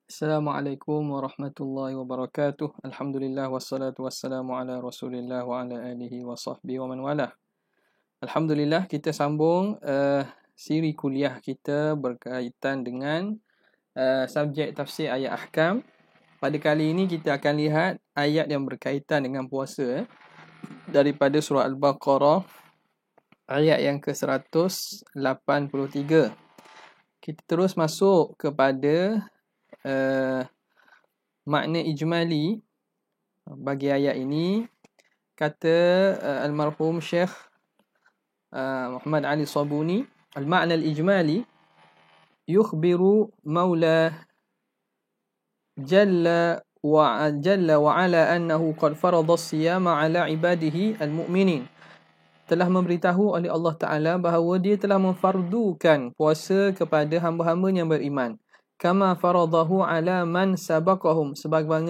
Assalamualaikum warahmatullahi wabarakatuh. Alhamdulillah wassalatu wassalamu ala Rasulillah wa ala alihi wa sahbihi wa man walah. Alhamdulillah kita sambung siri kuliah kita berkaitan dengan subjek tafsir ayat ahkam. Pada kali ini kita akan lihat ayat yang berkaitan dengan puasa daripada surah Al-Baqarah ayat yang ke-183. Kita terus masuk kepada makna ijmali bagi ayat ini. Kata almarhum Syekh Muhammad Ali Sabuni, al-makna al-ijmali yukhbiru maula jalla wa ala annahu qad farada as-siyama ala ibadihi al-mu'minin. Telah memberitahu oleh Allah Ta'ala bahawa dia telah memfardukan puasa kepada hamba-hamba yang beriman. Kama faradahu ala man sabaqahum,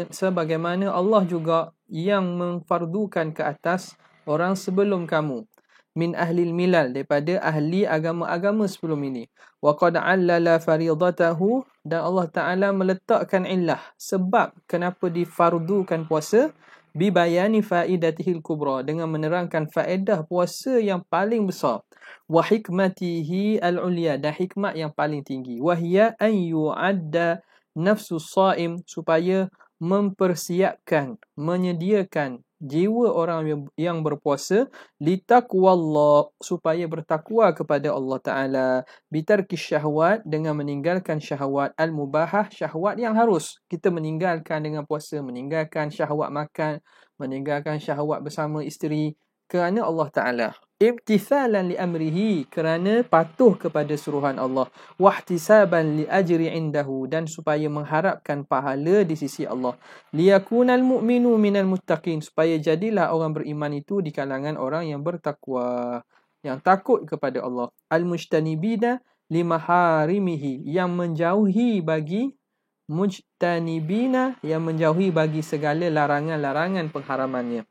sebagaimana Allah juga yang memfardukan ke atas orang sebelum kamu, min ahlil milal, daripada ahli agama-agama sebelum ini. Wa qad allala faridatahu, dan Allah Ta'ala meletakkan illah, sebab kenapa difardukan puasa, bi bayani faidatihil kubra, dengan menerangkan faedah puasa yang paling besar, wa hikmatihi al-ulya, dan hikmat yang paling tinggi, wa hiya an yu'adda nafsus saim, supaya mempersiapkan, menyediakan jiwa orang yang berpuasa, litaqwallah, supaya bertakwa kepada Allah Ta'ala, bitarkis syahwat, dengan meninggalkan syahwat, al-mubahah, syahwat yang harus kita meninggalkan dengan puasa, meninggalkan syahwat makan, meninggalkan syahwat bersama isteri, kerana Allah Ta'ala, imtithalan li amrihi, kerana patuh kepada suruhan Allah, wahtisaban li ajri indahu, dan supaya mengharapkan pahala di sisi Allah, liyakunal mu'minu minal muttaqin, supaya jadilah orang beriman itu di kalangan orang yang bertakwa, yang takut kepada Allah, al-mujtanibina limaharimihi, yang menjauhi bagi mujtanibina, yang menjauhi bagi segala larangan-larangan pengharamannya.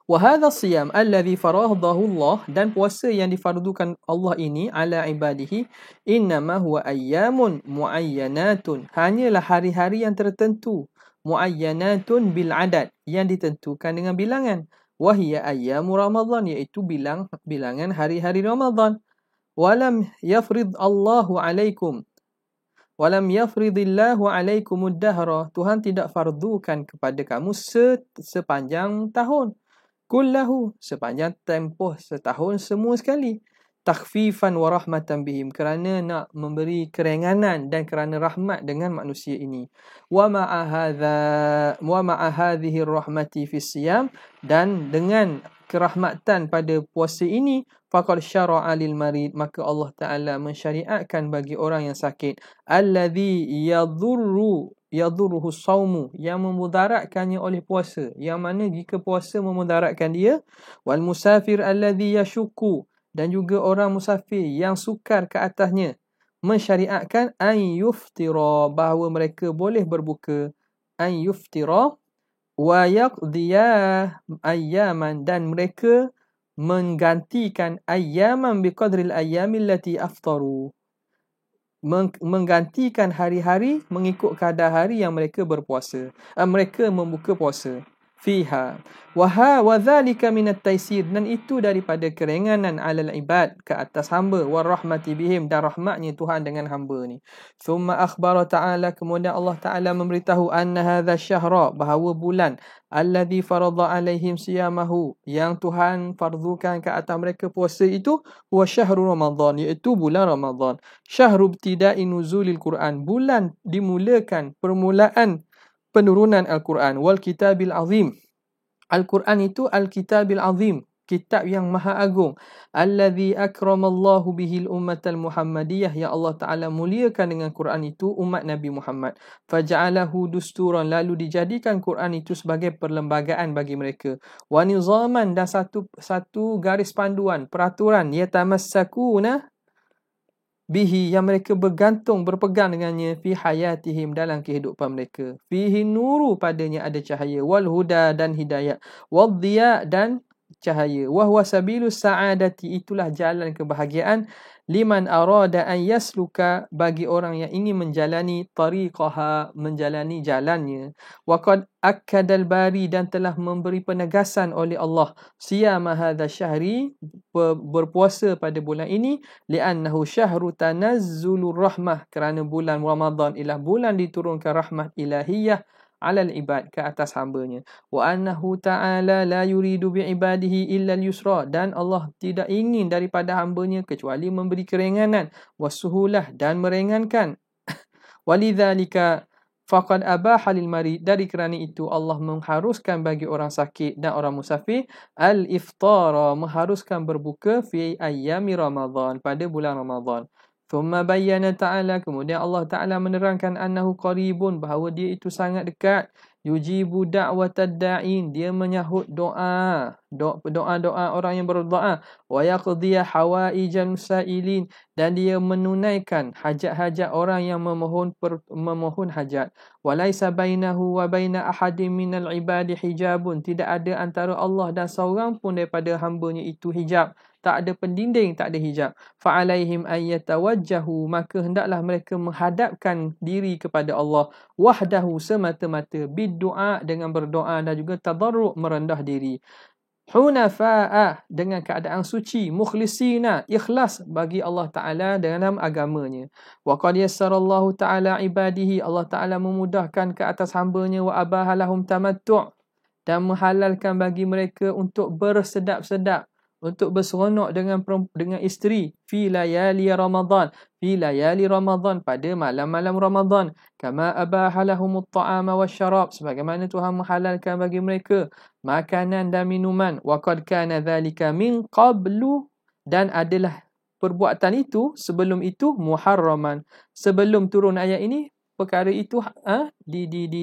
Wa hadha siyam alladhi faradahu Allah, dan puasa yang difardukan Allah ini ala ibadihi, innama huwa ayyamun muayyanatun, hanyalah hari-hari yang tertentu, muayyanatun bil adad, yang ditentukan dengan bilangan, wa hiya ayyamu Ramadan, iaitu bilangan hari-hari Ramadan. Walam yafrid Allahu alaikum, walam yafridillahu alaikumud dahra, Tuhan tidak fardukan kepada kamu sepanjang tahun, kullahu, sepanjang tempoh setahun semua sekali, takhfifan wa rahmatan bihim, kerana nak memberi keringanan dan kerana rahmat dengan manusia ini. Wa ma'a hadhihi rahmati fi siyam, dan dengan kerahmatan pada puasa ini, faqad syara'a lil marid, maka Allah Ta'ala mensyariatkan bagi orang yang sakit, alladhi yadurruhu saumu, yang memudaratkannya oleh puasa, yang mana jika puasa memudaratkan dia, wal musafir alladhi yashukku, dan juga orang musafir yang sukar ke atasnya, mensyariatkan an yuftira, bahawa mereka boleh berbuka, an yuftira wa yaqdiya ayyaman, dan mereka menggantikan ayyaman biqadril ayyamil lati aftaru, menggantikan hari-hari mengikut kadar hari yang mereka berpuasa, mereka membuka puasa, fiha wa dhalika minat taysir, dan itu daripada keringanan alal ibad, ke atas hamba, war rahmati bihim, dan rahmatnya Tuhan dengan hamba ni. Thumma akhbara ta'ala, kemudian Allah Ta'ala memberitahu, anna hadha syahra, bahawa bulan, alladhi farada alaihim siyamahu, yang Tuhan fardukan ke atas mereka puasa itu, huwa syahru Ramadan, iaitu bulan Ramadan, syahru ibtida'i nuzulil Quran, bulan dimulakan permulaan penurunan Al-Quran, wal kitabil azim, Al-Quran itu al-kitabil azim, kitab yang maha agung, alladhi akramallahu bihil ummatal muhammadiyah, yang Allah Ta'ala muliakan dengan Quran itu umat Nabi Muhammad, faja'alahu dusturan, lalu dijadikan Quran itu sebagai perlembagaan bagi mereka, wa nizaman, dan satu garis panduan, peraturan, yatamassakuna bihi, yang mereka berpegang dengannya, fi hayatihim, dalam kehidupan mereka, fihi nuru, padanya ada cahaya, wal huda, dan hidayah, wal dhiya, dan cahaya, wa huwa sabilus sa'adati, itulah jalan kebahagiaan, liman arada an yasluka, bagi orang yang ingin menjalani tariqaha, menjalani jalannya. Wa qad akkadal bari, dan telah memberi penegasan oleh Allah, siyama hadha syahri, berpuasa pada bulan ini, li'annahu syahru tanazzulur rahmah, kerana bulan Ramadan ialah bulan diturunkan rahmat ilahiyah alal ibad, ke atas hambanya. Wa annahu ta'ala la yuridu bi'ibadihi illa al-yusra, dan Allah tidak ingin daripada hambanya kecuali memberi keringanan, wasuhulah, dan meringankan. Walidzalika faqad abaha lil marid, dari kerana itu Allah mengharuskan bagi orang sakit dan orang musafir al-iftara, mengharuskan berbuka fi ayyami Ramadan, pada bulan Ramadan. Thumma bayyana ta'ala, kemudian Allah Ta'ala menerangkan annahu qaribun, bahawa dia itu sangat dekat, yujibu da'watad da'in, dia menyahut doa-doa orang yang berdoa, wa yaqdiya hawaijan sa'ilin, dan dia menunaikan hajat-hajat orang yang memohon hajat. Walaisa bainahu wa baina ahadin minal ibadi hijabun, tidak ada antara Allah dan seorang pun daripada hamba-Nya itu hijab, tak ada pendinding, tak ada hijab. Fa'alaihim ayyatawajjahu, maka hendaklah mereka menghadapkan diri kepada Allah wahdahu, semata-mata, biddu'a, dengan berdoa, dan juga tadarru', merendah diri, hunafa'a, dengan keadaan suci, mukhlisina, ikhlas bagi Allah Ta'ala dalam agamanya. Wa qad yassarallahu ta'ala ibadihi, Allah Ta'ala memudahkan ke atas hambanya, wa abahalahum tamattu', dan menghalalkan bagi mereka untuk bersedap-sedap, untuk berseronok dengan isteri, fi layali Ramadan, pada malam-malam Ramadan, kama abahalahumut ta'ama wasyarab, sebagaimana Tuhan menghalalkan bagi mereka makanan dan minuman. Wa qad kana dzalika min qablu, dan adalah perbuatan itu sebelum itu muharraman, sebelum turun ayat ini perkara itu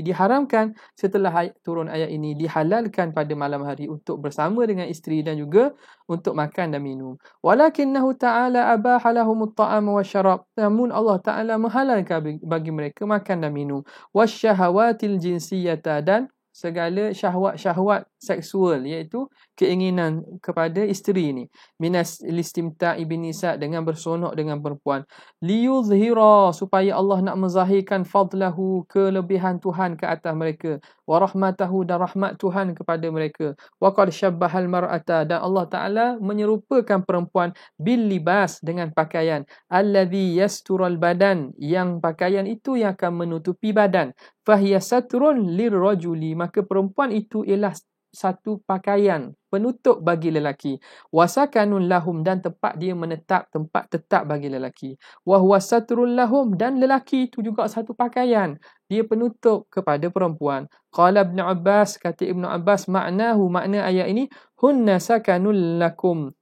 diharamkan. Setelah turun ayat ini dihalalkan pada malam hari untuk bersama dengan isteri dan juga untuk makan dan minum. Walakinnahu ta'ala abaha lahumut ta'ama wasyarab, namun Allah Ta'ala menghalalkan bagi mereka makan dan minum. Wasyahawatil jinsiyata, dan segala syahwat-syahwat seksual, iaitu keinginan kepada isteri ni, minas listimta'i bin nisa, dengan bersonok dengan perempuan, liyuzhira, supaya Allah nak menzahirkan fadlahu, kelebihan Tuhan ke atas mereka, wa rahmatahu, dan rahmat Tuhan kepada mereka. Wa qad syabbahal mar'ata, dan Allah Ta'ala menyerupakan perempuan bil libas, dengan pakaian, alladhi yastural badan, yang pakaian itu yang akan menutupi badan, fahiya satrun lirrajuli, maka perempuan itu ialah satu pakaian penutup bagi lelaki, wasakanun lahum, dan tempat dia menetap, tempat tetap bagi lelaki, wa huwa satrul lahum, dan lelaki itu juga satu pakaian, dia penutup kepada perempuan. Qala Ibn Abbas, kata Ibn Abbas, makna ayat ini, hunna sakanul lakum,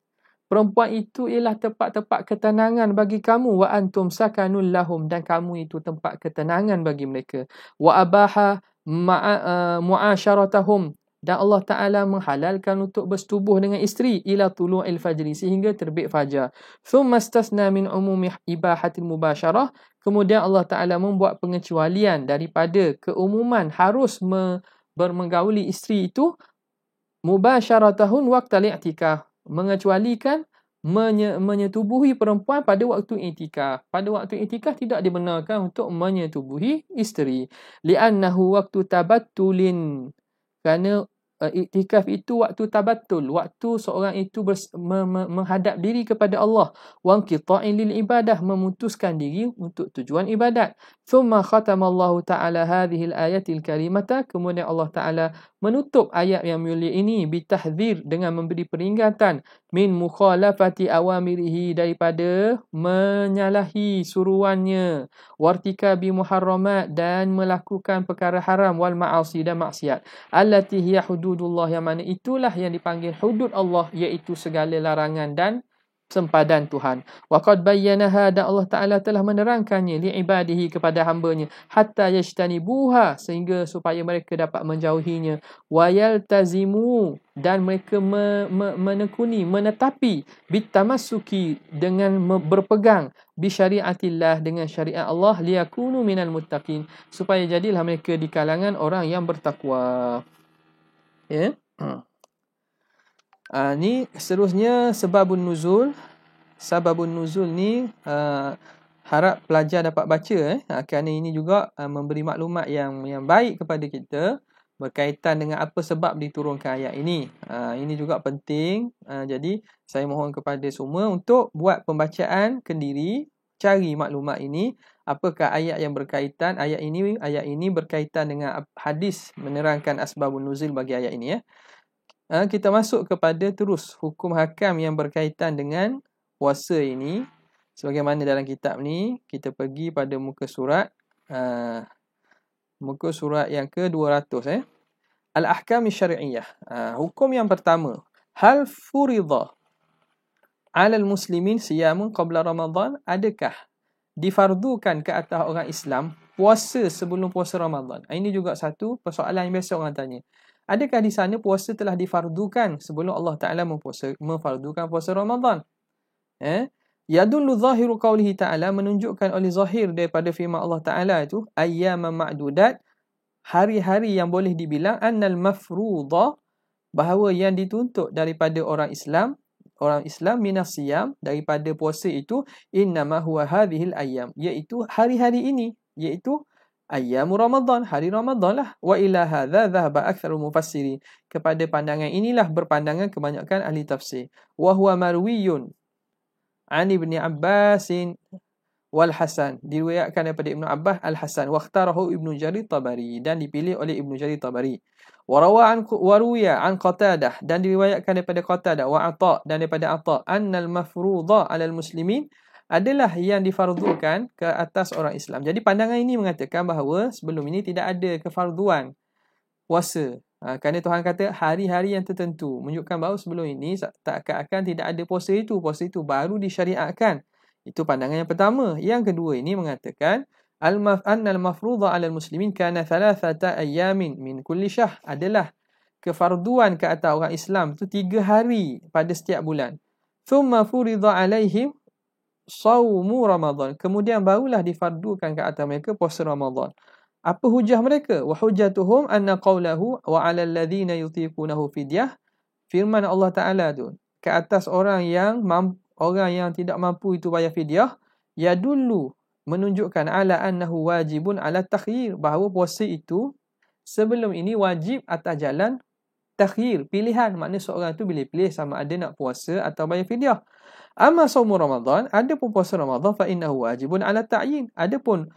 perempuan itu ialah tempat-tempat ketenangan bagi kamu, wa antum sakanul lahum, dan kamu itu tempat ketenangan bagi mereka. Wa abaha mu'asyaratahum, dan Allah Ta'ala menghalalkan untuk bersetubuh dengan isteri ila tulu'il fajri, sehingga terbit fajar. Thumma istasna min umumi ibahatil mubasyarah, kemudian Allah Ta'ala membuat pengecualian daripada keumuman harus bermenggauli isteri itu, mubasyaratahun waqtal i'tikaf, mengecualikan menyetubuhi perempuan pada waktu i'tikaf. Pada waktu i'tikaf tidak dibenarkan untuk menyetubuhi isteri, li'annahu waktu tabattulin, kerana iktikaf itu waktu tabattul, waktu seorang itu menghadap diri kepada Allah, wa inqita'in lil ibadah, memutuskan diri untuk tujuan ibadat. Thumma khatamallahu ta'ala hadhihi al-ayatil karimata, kemudian Allah Ta'ala menutup ayat yang mulia ini bitahdzir, dengan memberi peringatan, min mukhalafati awamirihi, daripada menyalahi suruannya, wartikabi muharramat, dan melakukan perkara haram, wal ma'asi, dan maksiat, allati hiya hududullah, yang mana itulah yang dipanggil hudud Allah, iaitu segala larangan dan sempadan Tuhan. Wa qad bayyanaha, dan Allah Ta'ala telah menerangkannya, li'ibadihi, kepada hambanya, hatta yajtanibuha, sehingga supaya mereka dapat menjauhinya, wa yaltazimu, dan mereka menekuni, menetapi, bitamassuki, dengan berpegang, bi syariatillah, dengan syariat Allah, liyakunu minal muttaqin, supaya jadilah mereka di kalangan orang yang bertakwa. Ya. Ni seterusnya sebabun nuzul. sababun nuzul ni harap pelajar dapat baca kerana ini juga memberi maklumat yang baik kepada kita berkaitan dengan apa sebab diturunkan ayat ini. Ini juga penting. Jadi saya mohon kepada semua untuk buat pembacaan kendiri, cari maklumat ini. Apakah ayat yang berkaitan, ayat ini berkaitan dengan hadis menerangkan asbabun nuzul bagi ayat ini. Kita masuk kepada terus hukum hakam yang berkaitan dengan puasa ini. Sebagaimana dalam kitab ni, kita pergi pada muka surat yang ke-200. Al-ahkam syar'iyyah. Hukum yang pertama, hal furidha 'alal muslimin siyamun qabla Ramadan? Adakah difardukan ke atas orang Islam puasa sebelum puasa Ramadan? Ini juga satu persoalan yang biasa orang tanya. Adakah di sana puasa telah difardukan sebelum Allah Ta'ala memfardukan puasa Ramadan? Yadullu zahiru qawlihi ta'ala, menunjukkan oleh zahir daripada firman Allah Ta'ala itu, ayyaman ma'dudat, hari-hari yang boleh dibilang, annal mafruḍa, bahawa yang dituntut daripada orang Islam minas siyam, daripada puasa itu, innama huwa hadhil ayyam, iaitu hari-hari ini, iaitu ayyamu Ramadan, hari Ramadan lah. Wa ila hadza dhahaba aktsarul mufassirin, kepada pandangan inilah berpandangan kebanyakan ahli tafsir. Wa huwa marwiyun an Ibn Abbas wal Hasan, diriwayatkan daripada Ibnu Abbas al Hasan, wa ikhtarahu Ibnu Jarir Tabari, dan dipilih oleh Ibnu Jarir Tabari. Wa ruwiya an Qatadah, dan diriwayatkan daripada Qatadah, wa Atha, dan daripada Atha, annal mafruḍa 'alal muslimin, adalah yang difardukan ke atas orang Islam. Jadi pandangan ini mengatakan bahawa sebelum ini tidak ada kefarduan puasa. Kerana Tuhan kata hari-hari yang tertentu, menunjukkan bahawa sebelum ini akan tidak ada puasa itu. Puasa itu baru disyariatkan. Itu pandangan yang pertama. Yang kedua ini mengatakan annal mafruḍa 'alal muslimin kana 3 ayyamin min kulli syahr, adalah kefarduan ke atas orang Islam itu 3 hari pada setiap bulan. Thumma furidha 'alaihim shaumu Ramadan, kemudian barulah difardukan ke atas mereka puasa Ramadan. Apa hujah mereka? Wa hujjatuhum anna qawlahu wa 'alal ladzina yutiqunahu fidyah, firman Allah Taala tu ke atas orang yang tidak mampu itu bayar fidyah, yadullu, menunjukkan ala annahu wajibun ala takhyir, bahawa puasa itu sebelum ini wajib atas jalan takhyir, pilihan. Maknanya seorang itu pilih sama ada nak puasa atau bayar fidyah. Amma saumu Ramadan, adapun puasa Ramadan, fa innahu wajibun ala ta'yin, adapun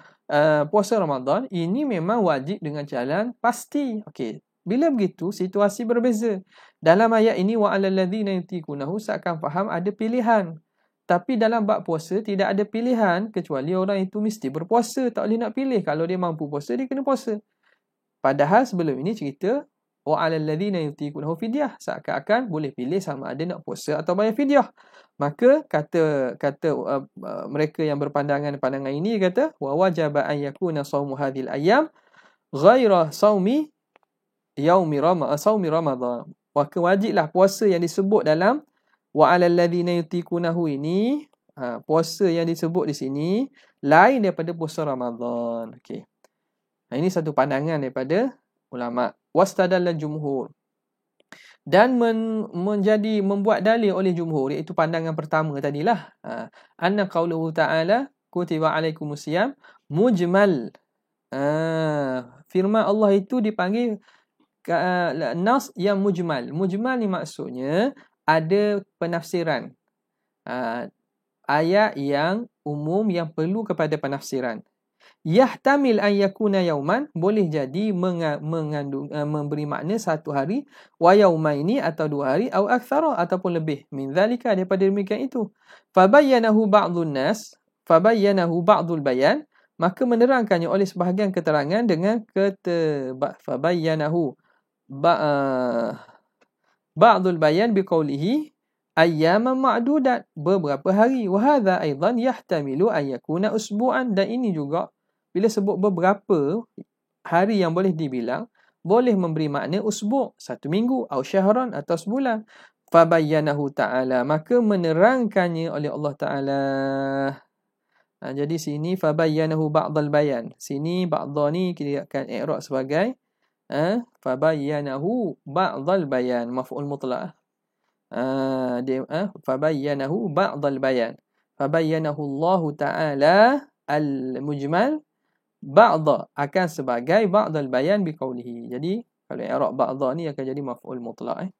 puasa Ramadan ini memang wajib dengan jalan pasti. Okey, bila begitu situasi berbeza. Dalam ayat ini wa 'alal ladzina yutiqunahu, seakan faham ada pilihan. Tapi dalam bab puasa tidak ada pilihan, kecuali orang itu mesti berpuasa, tak boleh nak pilih. Kalau dia mampu puasa, dia kena puasa. Padahal sebelum ini cerita wa 'alal ladzina yutiqunahu fidyah, seakan-akan boleh pilih sama ada nak puasa atau bayar fidyah. Maka kata mereka yang pandangan ini kata wa wajaba an yakuna shaumu hadhil ayyam ghaira shaumi Ramadan. Maka wajiblah puasa yang disebut dalam wa 'alal ladzina yutiqunahu ini, puasa yang disebut di sini lain daripada puasa Ramadan. Okey. Ini satu pandangan daripada ulama. Wastadalla jumhur, dan membuat dalil oleh jumhur, iaitu pandangan pertama tadilah, anna qauluhu ta'ala kutiba alaikumusiyam mujmal. Firman Allah itu dipanggil nas yang mujmal. Mujmal ni maksudnya ada penafsiran. Ayat yang umum yang perlu kepada penafsiran. Yahtamil an yakuna yauman, boleh jadi mengandung memberi makna satu hari, wa yaumaini, atau 2 hari, atau aktsara, ataupun lebih, min zalika, daripada demikian itu. Fabayyanahu ba'dul bayan, maka menerangkannya oleh sebahagian keterangan dengan fabayyanahu ba'dul bayan biqaulihi ayyaman ma'dudat, beberapa hari. Wa hadza aidan yahtamilu an yakuna usbu'an, dan ini juga bila sebut beberapa hari yang boleh dibilang, boleh memberi makna usbu', 1 minggu, atau syahran, atau sebulan. Fabayyanahu ta'ala, maka menerangkannya oleh Allah Ta'ala. Jadi sini fabayyanahu ba'dal bayan. Sini ba'dha ni kita akan i'rab sebagai fabayyanahu ba'dal bayan, maf'ul mutlaq. fabayyanahu ba'dal bayan. Fabayyanahu Allah Ta'ala al-mujmal ba'da akan sebagai ba'dal bayan biqaulihi. Jadi kalau i'rab ba'da ni akan jadi maf'ul mutlaq.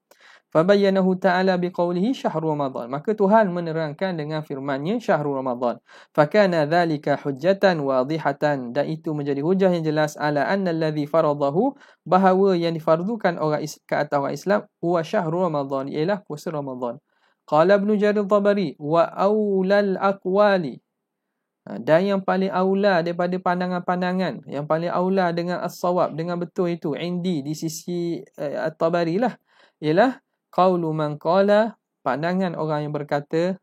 Fabayyanahu ta'ala biqaulihi syahrul Ramadan. Maka Tuhan menerangkan dengan firman-Nya syahrul Ramadan. Fakana dhalika hujjatan wadihatan, dan itu menjadi hujah yang jelas ala anna alladhi faradahu, bahawa yang difardukan orang ke atas orang Islam huwa syahrul Ramadan, ialah puasa Ramadan. Qala Ibn Jarir Tabari wa aulal aqwali, dan yang paling aula daripada pandangan-pandangan, yang paling aula dengan as-sawab, dengan betul itu indi di sisi At-Tabari lah, ialah qaulu man qala, pandangan orang yang berkata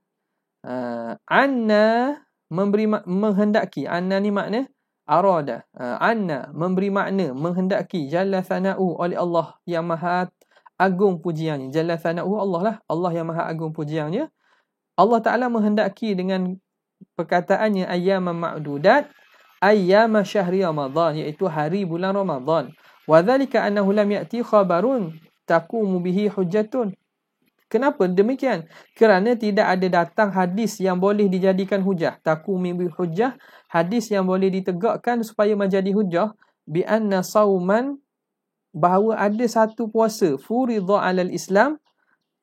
anna, memberi menghendaki. Anna ni makna arada. Anna memberi makna menghendaki, jalla thana'u, oleh Allah yang maha agung pujiannya. Jalla thana'u, Allah lah, Allah yang maha agung pujiannya. Allah Ta'ala menghendaki dengan perkataannya ayyaman ma'dudat, ayyama syahri Ramadan, iaitu hari bulan Ramadan. Wa dhalika annahu lam ya'ti khabarun taqumu bihi hujjatun. Kenapa demikian? Kerana tidak ada datang hadis yang boleh dijadikan hujah. Taqumu bihi hujjah, hadis yang boleh ditegakkan supaya menjadi hujah. Bi anna sauman, bahawa ada satu puasa furidha 'alal Islam,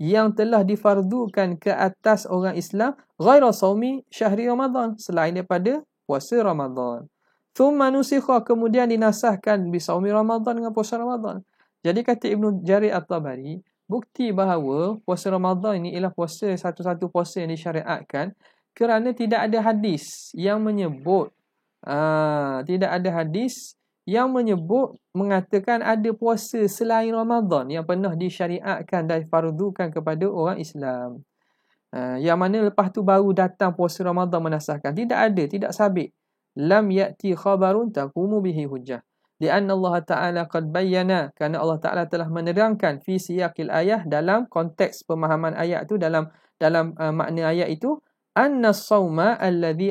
yang telah difardukan ke atas orang Islam, ghaira saumi syahri Ramadan, selain daripada puasa Ramadan. Thumma nusikha, kemudian dinasahkan bi saumi Ramadan, dengan puasa Ramadan. Jadi kata Ibn Jarir At-Tabari, bukti bahawa puasa Ramadan ini ialah puasa, satu-satu puasa yang disyariatkan, kerana tidak ada hadis yang menyebut mengatakan ada puasa selain Ramadan yang pernah disyariatkan dan fardukan kepada orang Islam. Yang mana lepas tu baru datang puasa Ramadan menasahkan. Tidak ada, tidak sabit. Lam ya'ti khabarun taqumu bihi hujjah. Lianna Allah Ta'ala qad bayyana, kerana Allah Ta'ala telah menerangkan fi siyaqil ayah, dalam konteks pemahaman ayat tu, dalam makna ayat itu, anna as-sawma alladhi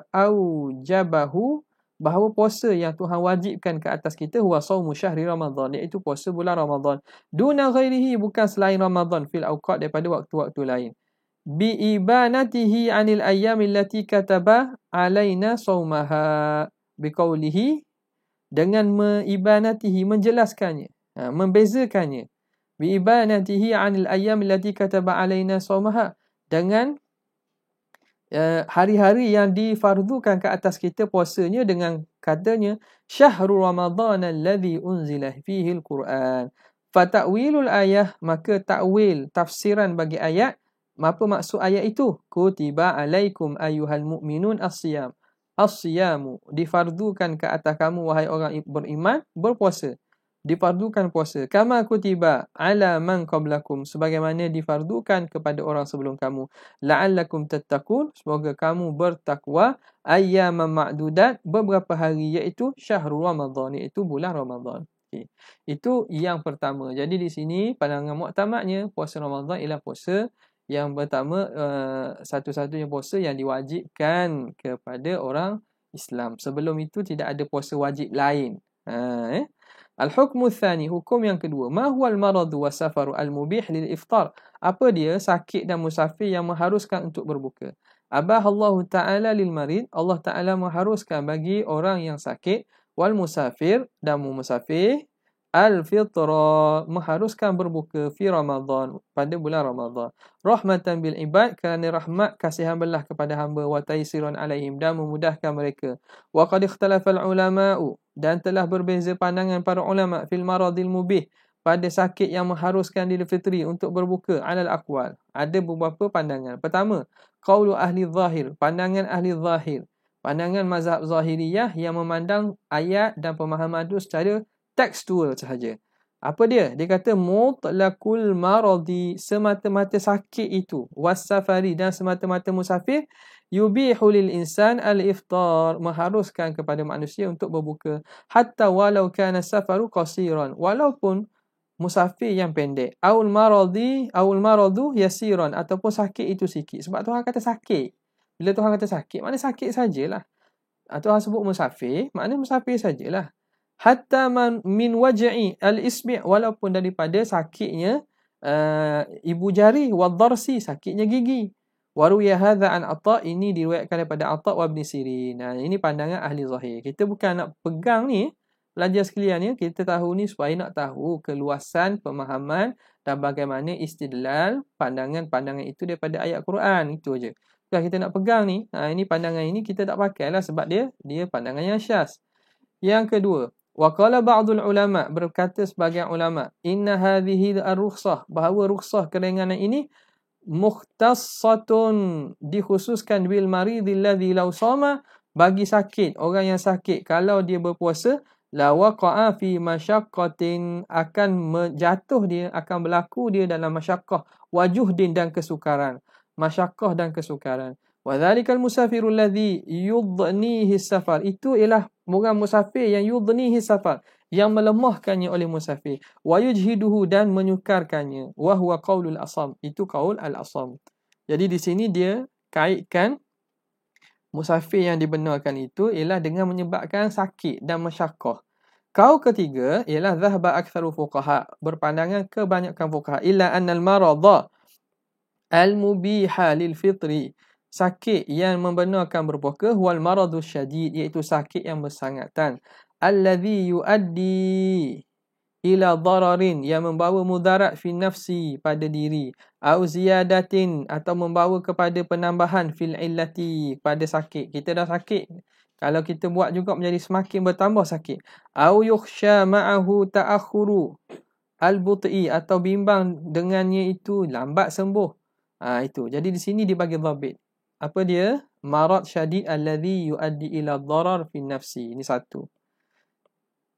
aujabahu, bahawa puasa yang Tuhan wajibkan ke atas kita, huwa sawmu syahri Ramadan, iaitu puasa bulan Ramadan. Duna ghairihi, bukan selain Ramadan, fil awqat, daripada waktu-waktu lain. Bi ibanatihi anil ayyami allati kataba alaina sawmaha biqaulihi, dengan meibanatihi, menjelaskannya, membezakannya. Bi ibanatihi anil ayyami allati kataba alaina sawmaha, dengan hari-hari yang difardukan ke atas kita puasanya, dengan katanya syahrul Ramadan alladhi unzila fihi al-Quran. Fata'wilul ayah, maka ta'wil, tafsiran bagi ayat, apa maksud ayat itu? Kutiba alaikum ayyuhal mu'minun as-siyam. As-siyamu, difardukan ke atas kamu wahai orang beriman, berpuasa. Difardukan puasa. Kama kutiba ala man qablakum, sebagaimana difardukan kepada orang sebelum kamu. La'allakum tattaqun, semoga kamu bertakwa. Ayyaman ma'dudat, beberapa hari, iaitu syahrul Ramadan, iaitu bulan Ramadan. Okay. Itu yang pertama. Jadi di sini pandangan muktamadnya, puasa Ramadan ialah puasa yang pertama, satu-satunya puasa yang diwajibkan kepada orang Islam. Sebelum itu tidak ada puasa wajib lain. Al-hukmu tsani, hukum yang kedua. Ma huwal maradu was-safaru al-mubih lil iftar? Apa dia sakit dan musafir yang mengharuskan untuk berbuka? Abahallahu ta'ala lil marid, Allah Ta'ala mengharuskan bagi orang yang sakit, wal musafir, dan musafir, al-fitra, mengharuskan berbuka fi Ramadan, pada bulan Ramadan. Rahmatan bil ibad, kerana rahmat kasihan belah kepada hamba, wa taisiran alaihim, dan memudahkan mereka. Wa qad ikhtalafa al-ulama'u, dan telah berbeza pandangan para ulama fil maradil mubih, pada sakit yang mengharuskan diri fitri untuk berbuka, alal aqwal. Ada beberapa pandangan. Pertama, qaulu ahli zahir, pandangan ahli zahir, pandangan mazhab zahiriyah yang memandang ayat dan pemahaman itu secara tekstual sahaja. Apa dia? Dia kata mutlaqul maradi, semata-mata sakit itu, was-safari, dan semata-mata musafir, yubihu lil insan al-iftar, mengharuskan kepada manusia untuk berbuka, hatta walau kana safaru qasiran, walaupun musafir yang pendek, aul maradu yasiran, ataupun sakit itu sikit. Sebab Tuhan kata sakit. Bila Tuhan kata sakit, makna sakit sajalah. Tuhan sebut musafir, makna musafir sajalah. Hatta min waj'i al-ismi', walaupun daripada sakitnya ibu jari, wadharsi, sakitnya gigi. Waruya hadza an Atha, ini diriwayatkan daripada Atha wa Ibn Sirin. Nah, ini pandangan ahli zahir. Kita bukan nak pegang ni, pelajar sekalian ya, kita tahu ni supaya nak tahu keluasan pemahaman dan bagaimana istidlal pandangan-pandangan itu daripada ayat Quran. Itu aja. Bukan kita nak pegang ni, ini pandangan ini kita tak pakailah sebab dia pandangan yang syaz. Yang kedua, wa qala ba'dul ulama, berkata sebagian ulama, inna hadhihi ar-rukhsah, bahawa rukhsah keringanan ini mukhtassatun, dikhususkan bil maridil ladzi law sama, bagi sakit, orang yang sakit kalau dia berpuasa, la waqa'a fi masyaqqatin, akan jatuh dia, akan berlaku dia dalam masyaqqah, wajuhdin, dan kesukaran. Masyaqqah dan kesukaran. Wa dzalikal musafirul ladzi yudnihi safar, itu ialah orang musafir yang yudnihi safar, yang melemahkannya oleh musafir, wa yujhiduhu, dan menyukarkannya, wa huwa qaulul Asam, itu qaul al-Asam. Jadi di sini dia kaitkan musafir yang dibenarkan itu ialah dengan menyebabkan sakit dan masyaqqah. Kaul ketiga ialah zahaba aktsaru fuqaha, berpandangan kebanyakan fuqaha, illa annal marada al-mubiha lil fitri, sakit yang membenarkan berpuasa, wal maradu syadid, iaitu sakit yang bersangatan, alladhi yuaddi ila dararin, yang membawa mudarat fi nafsi, pada diri, au ziyadatin, atau membawa kepada penambahan fil illati, pada sakit. Kita dah sakit, kalau kita buat juga menjadi semakin bertambah sakit. Au yukhsha ma'ahu ta'akhuru al-but'i, atau bimbang dengannya itu lambat sembuh. Itu. Jadi di sini dibagi dhabit. Apa dia? Marad syadid alladhi yuaddi ila darar fi nafsi. Ini satu.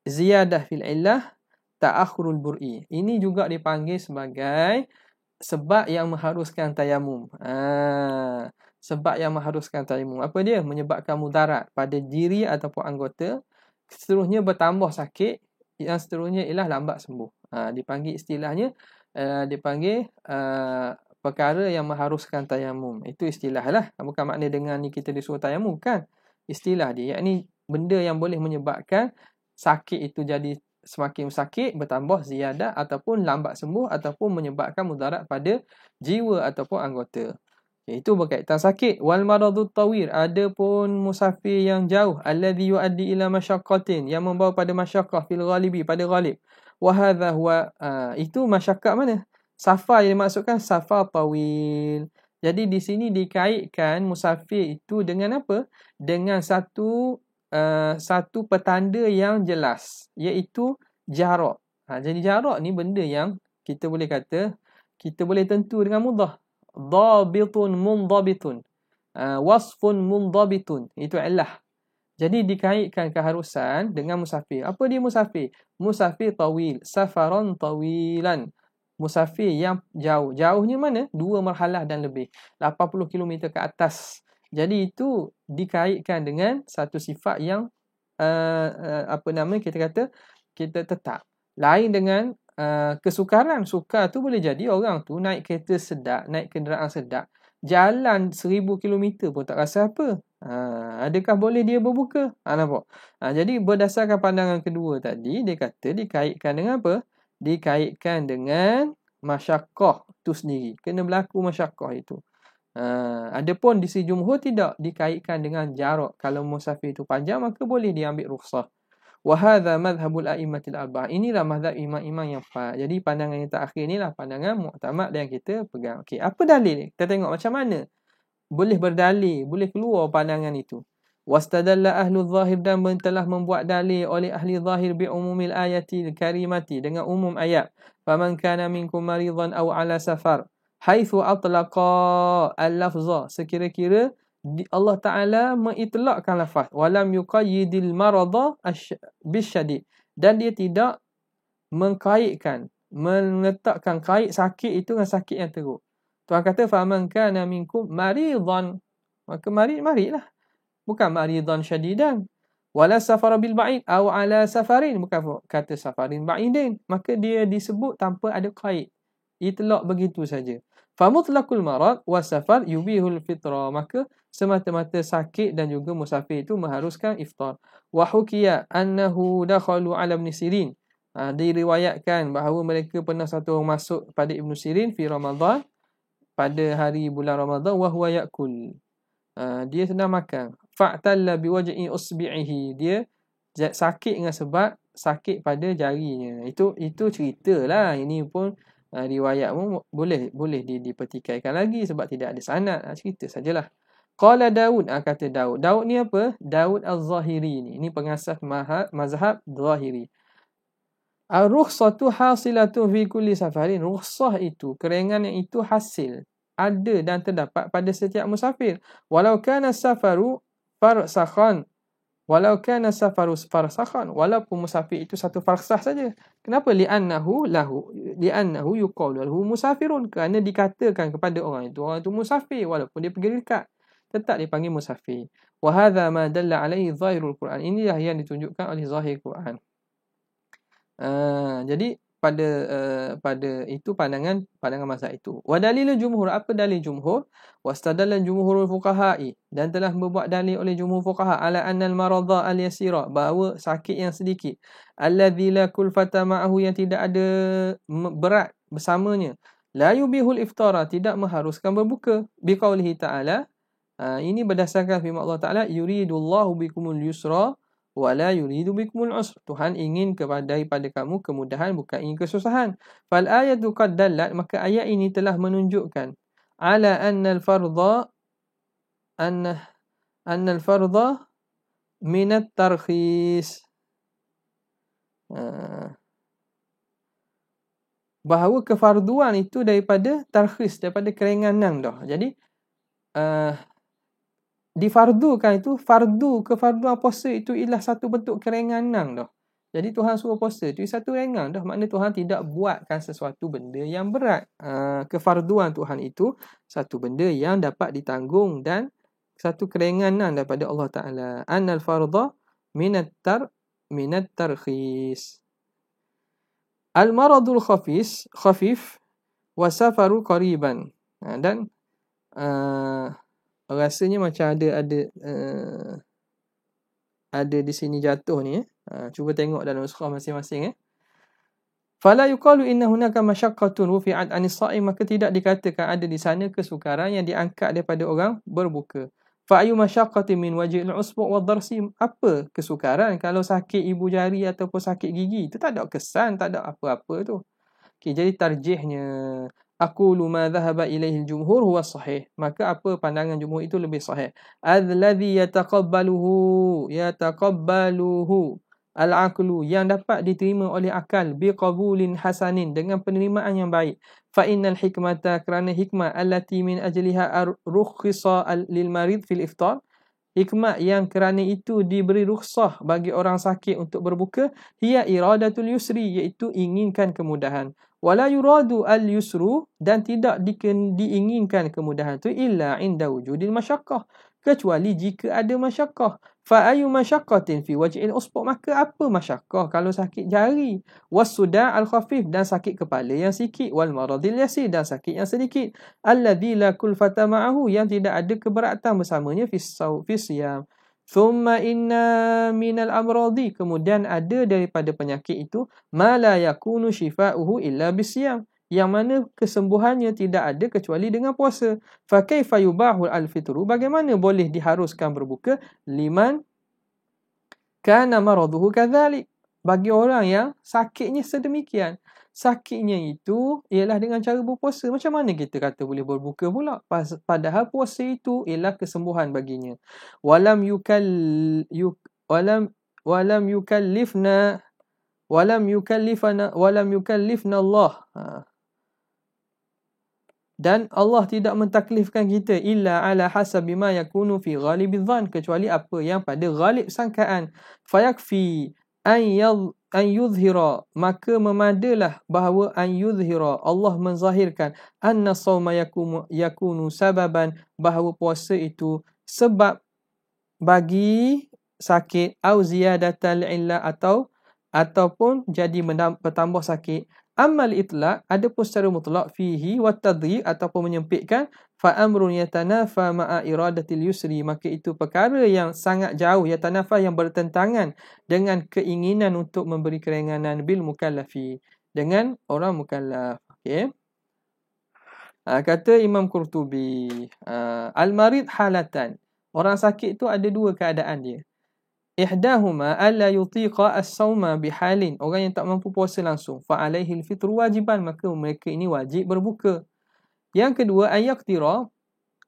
Ziyadah fil illah, ta'akhurul bur'i. Ini juga dipanggil sebagai sebab yang mengharuskan tayamum. Sebab yang mengharuskan tayamum. Apa dia? Menyebabkan mudarat pada diri ataupun anggota. Seterusnya bertambah sakit. Yang seterusnya ialah lambat sembuh. Dipanggil istilahnya, dipanggil perkara yang mengharuskan tayamum. Itu istilah lah. Bukan makna dengan ni kita disuruh tayamum, kan? Istilah dia. Yakni benda yang boleh menyebabkan sakit itu jadi semakin sakit, bertambah ziyadah, ataupun lambat sembuh, ataupun menyebabkan mudarat pada jiwa ataupun anggota. Itu berkaitan sakit. Wal maradut tawir, adapun musafir yang jauh, alladhi yuaddi ila masyaqqatin, yang membawa pada masyaqqah fil ghalibi, pada ghalib. Wa hadha huwa, itu masyaqqah mana? Safar yang dimaksudkan safar tawil. Jadi di sini dikaitkan musafir itu dengan apa? Dengan satu petanda yang jelas, iaitu jarak. Jadi jarak ni benda yang kita boleh kata, kita boleh tentu dengan mudah. Dhabitun mundhabitun, wasfun mundhabitun, itu illah. Jadi dikaitkan keharusan dengan musafir. Apa dia musafir? Musafir tawil, safaran tawilan. Musafir yang jauh. Jauhnya mana? 2 marhalah dan lebih. 80 km ke atas. Jadi itu dikaitkan dengan satu sifat yang kita kata kita tetap. Lain dengan kesukaran. Sukar tu boleh jadi orang tu naik kereta sedap, naik kenderaan sedap, jalan 1000 km pun tak rasa apa. Adakah boleh dia berbuka? Nampak? Jadi berdasarkan pandangan kedua tadi, dia kata dikaitkan dengan apa? Dikaitkan dengan masyaqqah tu sendiri. Kena berlaku masyaqqah itu. Adapun di sisi jumhur tidak dikaitkan dengan jarak. Kalau musafir itu panjang, maka boleh diambil rukhsah. Wa hadha madhhabul a'immatil arba'ah. Inilah mazhab imam-imam yang 4. Jadi pandangan yang terakhir inilah pandangan muktamad yang kita pegang. Okey, apa dalil? Kita tengok macam mana boleh berdalil, boleh keluar pandangan itu. Wastadalla ahlu zahir, dan telah membuat dalil oleh ahli zahir bi umumil ayatil karimati, dengan umum ayat. Faman kana minkum maridan aw ala safar, haitsu atlaqa al-lafza, sekira-kira Allah Ta'ala mengitlakkan lafaz, walam yuqayyidil marada bisyadid, dan dia tidak mengkaitkan, meletakkan kait sakit itu dengan sakit yang teruk. Tuhan kata faman kana minkum maridan, maka maridlah, bukan maridan syadidan. Wala safara bil ba'id aw ala safarin, bukan kata safarin ba'idin, maka dia disebut tanpa ada kait, itlak begitu saja. Fa mutlaqul marad wa safar yubihul fitra, maka semata-mata sakit dan juga musafir itu mengharuskan iftar. Wa hukiya annahu dakhalu ala Ibn Sirin, Diriwayatkan bahawa mereka pernah satu orang masuk pada Ibn Sirin fi Ramadan, pada hari bulan Ramadan, wa huwa yakul. Dia sedang makan. Fa'talla biwaj'i usbi'ihi. Dia sakit dengan sebab sakit pada jarinya. Itu ceritalah. Ini pun riwayat pun boleh dipertikaikan lagi sebab tidak ada sanad. Cerita sajalah. Qala Daud, kata Daud. Daud ni apa? Daud Az-Zahiri ni. Ini pengasas mazhab Zahiri. Ar-rukhsatu hasilatun fi kulli safarin. Rukhsah itu, keringanan itu hasil, ada dan terdapat pada setiap musafir. Walau kana safaru farsakhan. Walau kana safaru farsakhan. Walaupun musafir itu satu farsah saja. Kenapa? Li'annahu yuqalu lahu musafirun. Kerana dikatakan kepada orang itu musafir walaupun dia pergi dekat. Tetap dipanggil musafir. Wa hadha ma dalla alaihi zahirul Quran. Inilah yang ditunjukkan oleh zahir Quran. Jadi pada itu pandangan mazhab itu. Wa dalilul jumhur, apa dalil jumhur? Wastadalla jumhurul fuqaha'i, dan telah membuat dalil oleh jumhur fuqaha ala annal maradha al yasira, bahawa sakit yang sedikit, alladzi la kulfata ma'ahu, yang tidak ada berat bersamanya, la yubihul iftara, tidak mengharuskan berbuka, biqaulihi ta'ala. Ini berdasarkan firman Allah Ta'ala, yuridullahu bikumul yusra wala yuridu bikumul usr. Tuhan ingin daripada kamu kemudahan, bukan ingin kesusahan. Fal ayatu qad dallat, maka ayat ini telah menunjukkan ala anna al-fardha min at-tarkhis, bahawa kefarduan itu daripada tarkhis, daripada keringanan dah. Jadi difardukan itu, kefarduan puasa itu ialah satu bentuk keringanan dah. Jadi Tuhan suruh puasa itu satu ringan dah. Maknanya Tuhan tidak buatkan sesuatu benda yang berat. Kefarduan Tuhan itu satu benda yang dapat ditanggung dan satu keringanan daripada Allah Ta'ala. Annal fardha minat tarkhis. Al-maradul khafif wa safaru qariban. Dan rasanya macam ada di sini jatuh ni. Cuba tengok dalam nuskhah masing-masing. Fala yuqalu inna hunaka masyaqqatun rufi'at 'anis sha'im, maka tidak dikatakan ada di sana kesukaran yang diangkat daripada orang berbuka. Fa ayu masyaqqatin min wajhil usbu' wa darsi, apa kesukaran kalau sakit ibu jari ataupun sakit gigi? Itu tak ada kesan, tak ada apa-apa tu. Okey, jadi tarjihnya, aqulu ma dhahaba ilaihi al-jumhur huwa sahih, maka apa pandangan jumhur itu lebih sahih. Alladhi yataqabbaluhu al-aqlu, yang dapat diterima oleh akal, biqabulin hasanin, dengan penerimaan yang baik. Fa innal hikmata, kerana hikmah, allati min ajliha rukhisa lil marid fil iftar, hikmah yang kerana itu diberi rukhsah bagi orang sakit untuk berbuka, hiya iradatul yusri, iaitu inginkan kemudahan. Wala yuradu al-yusru, dan tidak diinginkan kemudahan itu illa inda wujudil masyaqqah, kecuali jika ada masyaqqah. Fa ayu masyaqqatin fi waj'il usbu', maka apa masyaqqah kalau sakit jari? Was-suda' al-khafif, dan sakit kepala yang sikit. Wal maradil yasir, dan sakit yang sedikit. Alladzi la kulfata ma'ahu, yang tidak ada keberatan bersamanya fi siyam. Thumma inna minal amradi, kemudian ada daripada penyakit itu, ma la yakunu shifa'uhu illa bisiyam, yang mana kesembuhannya tidak ada kecuali dengan puasa. Fa kaifa yubahu al-fitru, bagaimana boleh diharuskan berbuka? Liman kana maraduhu kadzalik, bagi orang yang sakitnya sedemikian. Sakitnya itu ialah dengan cara berpuasa. Macam mana kita kata boleh berbuka pula? Padahal puasa itu ialah kesembuhan baginya. Walam yukallifna Allah. Dan Allah tidak mentaklifkan kita illa ala hasabi ma yakunu fi ghalibiz dhann, kecuali apa yang pada ghalib sangkaan. Fayakfi an yuzhira, maka memadalah bahawa an yuzhira, Allah menzahirkan, anna sawma yakunu sababan, bahawa puasa itu sebab bagi sakit, au ziyadatal illa, ataupun jadi bertambah sakit, Ammal itlaq, adapun secara mutlak fihi wa tadyiq ataupun menyempitkan, fa amrun yatanafa ma'a iradatil yusri, maka itu perkara yang sangat jauh, yatanafa yang bertentangan dengan keinginan untuk memberi keringanan bil mukallafi, dengan orang mukallaf. Okey. Kata Imam Qurtubi, al-marid halatan. Orang sakit tu ada dua keadaan dia. Ihdahuma alla yutiqa as-sawma bihalin. Orang yang tak mampu puasa langsung. Fa'alaihi al-fitru wajiban. Maka mereka ini wajib berbuka. Yang kedua, ayaktira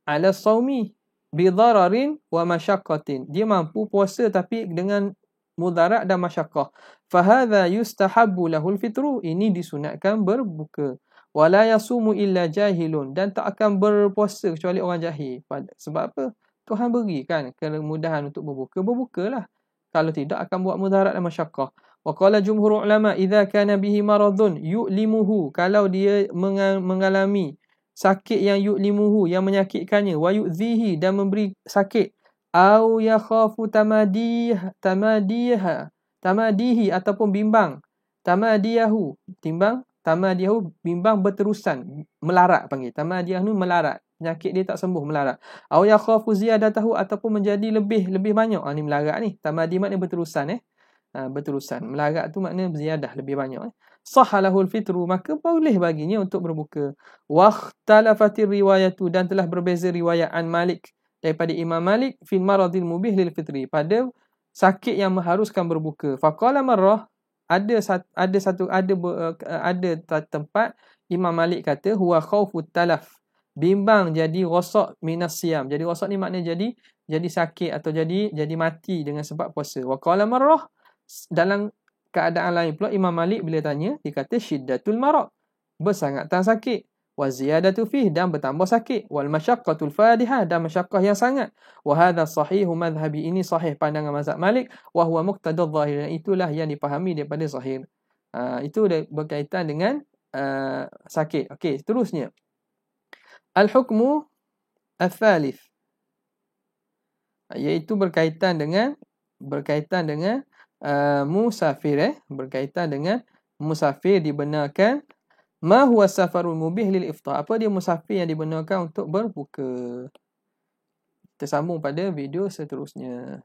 ala sawmi bidararin wa masyaqqatin. Dia mampu puasa tapi dengan mudarat dan masyaqqah. Fahadha yustahabbu lahul fitru. Ini disunatkan berbuka. Wala yasumu illa jahilun. Dan tak akan berpuasa kecuali orang jahil. Sebab apa? Tuhan beri kan kemudahan untuk berbuka. Berbukalah. Kalau tidak akan buat mudarat dan masyaqqah. Wa qala jumhur ulama idza kana bihi maradun yu'limuhu, kalau dia mengalami sakit yang yu'limuhu, yang menyakitkannya, wa yu'zihi, dan memberi sakit, au yakhafu tamadihi ataupun bimbang, tamadiyahu bimbang berterusan, melarat panggil. Tamadiyah ni melarat. Penyakit dia tak sembuh, melarat. Au yakhafu ziyadatahu, ataupun menjadi lebih banyak. Ni melarat ni. Tamadi maknanya berterusan berterusan. Melarat tu maknanya ziyadah, lebih banyak. Sahhalahul fitru, maka boleh baginya untuk berbuka. Wakhtalafatir riwayatu, dan telah berbeza riwayat an Malik, daripada Imam Malik, fil maradil mubih lil fitri, pada sakit yang mengharuskan berbuka. Faqala marrah, ada tempat Imam Malik kata huwa khaufut talaf, bimbang jadi rosak minas siam. Jadi rosak ni maknanya jadi sakit atau jadi mati dengan sebab puasa. Wa qala marrah, dalam keadaan lain pula Imam Malik bila tanya, dia kata syiddatul marad, bersangatan sakit, wa ziyadatu fih, dan bertambah sakit, wal masyaqqatul fadihah, dan masyaqqah yang sangat. Wa hadha sahihu madhhabi, ini sahih pandangan mazhab Malik, wa huwa muqtadadh zahir, itulah yang dipahami daripada zahir. Itu berkaitan dengan sakit. Okey, seterusnya al-hukmu al-thalith, iaitu berkaitan dengan musafir. Berkaitan dengan musafir dibenarkan. Ma huwa safarul mubih lil iftar, apa dia musafir yang dibenarkan untuk berbuka. Kita sambung pada video seterusnya.